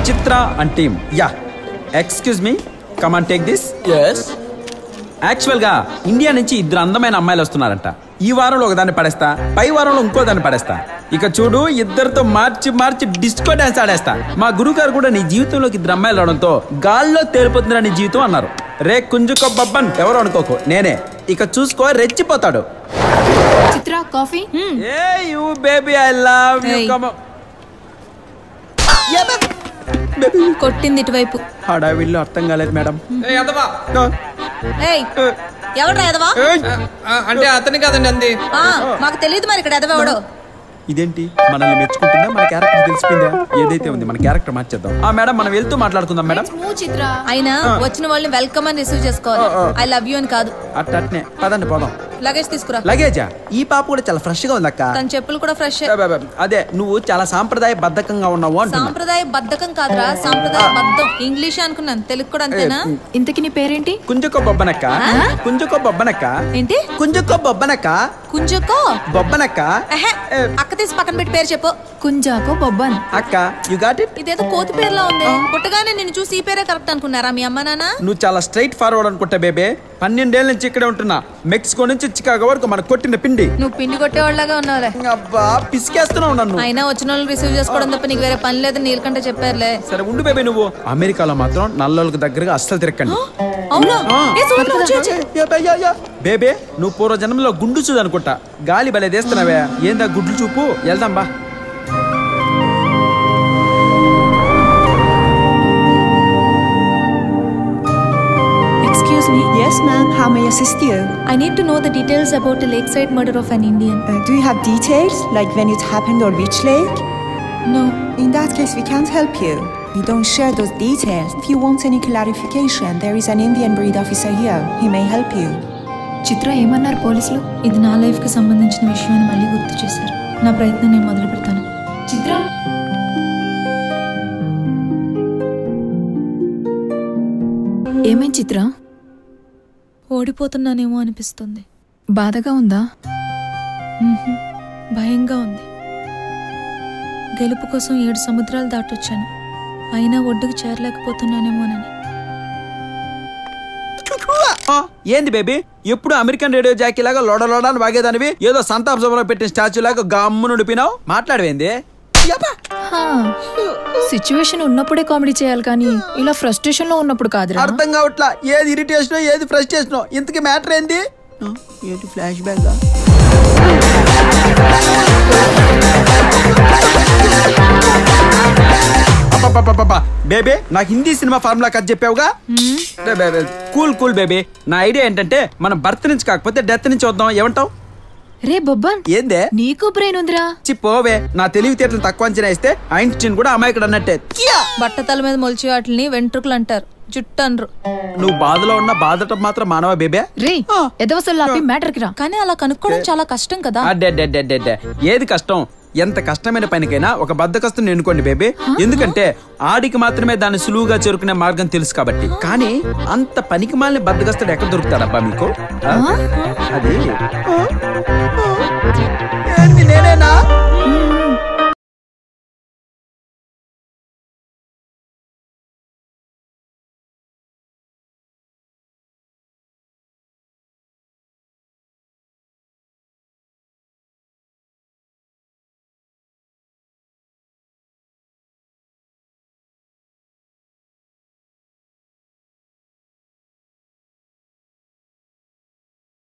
Chitra and team. Yeah, excuse me, come on take this. yes actual గా India నుంచి 2 అందమైన అమ్మాయిలు వస్తున్నారంట. ఈ వారంలో ఒకదాన్ని పడేస్తా, పై వారంలో ఇంకో దాన్ని పడేస్తా. ఇక చూడు, ఇద్దరితో మార్చి మార్చి డిస్కో డాన్స్ ఆడేస్తా. మా గురువు గారు కూడా నీ జీవితంలోకి 2 అమ్మాయిలు రావడంతో గాల్లో తేలిపోతుందిరా నీ జీవితం అన్నారు. రే కుంజుకో బబ్బన్, ఎవరు అనుకోకు, నేనే. ఇక చూసుకో, రెచ్చిపోతాడు. చిత్ర coffee. Hey you baby, I love you. Come కొట్టింది ఇటువైపు. హడావిడిలో అర్థం కాలేదు మేడం. ఎవడ్రా ఎదవా? అంటే అతని కాదండి అంది. మాకు తెలియదు మరి ఇక్కడ ఎదవెవడో. ఇదేంటి, మనల్ని మెచ్చుకుంటుందా, మన క్యారెక్టర్ తెలిసిపోయిందా? ఏదైతే ఉంది, మన క్యారెక్టర్ మార్చేద్దాం. మేడం, మనం వెళ్తూ మాట్లాడుకుందాం మేడం. అయినా వచ్చిన వాళ్ళని వెల్కమ్ అని రిసీవ్ చేసుకోవాలి, ఐ లవ్ యూ అని కాదు. అట్నే పదండి పోదాం. లగేజ్ తీసుకురా. లగేజా? ఈ పాప కూడా చాలా ఫ్రెష్ గా ఉంది అక్క. తన చెప్పులు కూడా ఫ్రెష్. అదే, నువ్వు చాలా సాంప్రదాయ బద్ధకంగా ఉన్నావు. సాంప్రదాయ బద్ధకం కాదురా, సాంప్రదాయ బద్ధం. ఇంగ్లీష్ అనుకున్నాను, తెలుగు కూడా అంతేనా? ఇంతకి నీ పేరేంటి? కుంజుకో బొబ్బనక్క. కుంజుకో బొబ్బనక్క. ఏంటి? కుంజుకో బొబ్బనక్క. కుంజుకో బొబ్బనక్క. అక్క తీసి పక్కన పెట్టి పేరు చెప్పు. కుంజాకో బొబ్బన్. అక్క, యు గాట్ ఇట్. ఇదేదో కోతి పేరులా ఉంది. పుట్టగానే నిన్ను చూసి ఈ పేరే కరెక్ట్ అనుకున్నారా మీ అమ్మ నాన్న? నువ్వు చాలా స్ట్రైట్ ఫార్వర్డ్ అనుకుంటా బేబే. 12 ఏళ్ళ నుంచి ఇక్కడే ఉంటున్నా. మెక్సికో నుంచి చికాగో వరకు మన కొట్టిన పిండి. నువ్వు పిండి కొట్టేవాళ్ళగా ఉన్నావులే. అబ్బా, పిసికేస్తున్నావు నన్ను. అయినా వచ్చిన వాళ్ళని రిసీవ్ చేసుకోవడం తప్ప నీకు వేరే పని లేదు, నీళ్ళకంటే చెప్పారులే. సరే ఉండు బేబే, నువ్వు అమెరికాలో మాత్రం నల్లలకు దగ్గరగా అస్సలు తిరక్కండి. అవునా? బేబే, నువ్వు పూర్వ జన్మలో గుండు చూడు అనుకుంటా. గాలి భలే తీస్తున్నావే. ఏందా గుడ్లు చూపు. వెళ్దాం బా. Excuse me. Yes, ma'am. How may I assist you? I need to know the details about the lakeside murder of an Indian. Do you have details, like when it happened or which lake? No. In that case, we can't help you. We don't share those details. If you want any clarification, there is an Indian breed officer here. He may help you. చిత్ర ఏమన్నారు పోలీసులు? ఇది నా life కి సంబంధించిన విషయం అని మళ్ళీ గుర్తు చేశారు. నా ప్రయత్నం నేను మొదలు పెడతాను. చిత్ర, ఏమేం చిత్ర? ఓడిపోతున్నానేమో అనిపిస్తుంది. బాధగా ఉందా? భయంగా ఉంది. గెలుపు కోసం 7 సముద్రాలు దాటొచ్చాను, అయినా ఒడ్డుకు చేరలేకపోతున్నానేమోనని. ఏంది బేబీ, ఎప్పుడు అమెరికన్ రేడియో జాకీ లాగా లోడలోడాన్ని వాగేదానివి ఏదో సంతాప సభలో పెట్టిన స్టాచ్యూ లాగా గమ్ము నుడిపినావు. మాట్లాడవేంది? సిచ్యువేషన్ ఉన్నప్పుడే కామెడీ చేయాలి కానీ ఇలా ఫ్రస్ట్రేషన్ లో ఉన్నప్పుడు కాదు. అర్థం కావట్లా, ఏది ఇరిటేషన్ ఏది ఫ్రస్ట్రేషన్. ఇంతకీ మ్యాటర్ ఏంది? ఏంటి ఫ్లాష్ బ్యాక్? బేబే, నాకు హిందీ సినిమా ఫార్ములా కథ చెప్పావుగా. Cool cool baby. నా ఐడియా ఏంటంటే మనం బర్త్ నుంచి కాకపోతే డెత్ నుంచి వద్దాం. ఏమంటావు? రే బొబ్బన్, ఏందే నీకు బ్రెయిన్ ఉందిరా? చిపోవే, నా తెలివితేటలు తక్కువ అంచనా ఇస్తే ఐన్స్టీన్ కూడా అమాయకుడు అన్నట్టే. బట్టతల మీద మొలిచి వాటిని వెంట్రుకలు అంటారు, జుట్టు అనరు. నువ్వు బాధలో ఉన్న బాధటం మాత్రం మానవ బేబే. రే ఎదవసల్లాపి మ్యాటర్కి రా. కానీ అలా కనుక్కోవడం చాలా కష్టం కదా. ఏది కష్టం? ఎంత కష్టమైన పనికైనా ఒక బద్ధకస్తుని ఎన్నుకోండి బేబీ. ఎందుకంటే ఆడికి మాత్రమే దాన్ని సులువుగా చేరుకునే మార్గం తెలుసు కాబట్టి. కానీ అంత పనికి మాలిన బద్ధకస్తుడు ఎక్కడ దొరుకుతాడబ్బా మీకు? అది నేనేనా?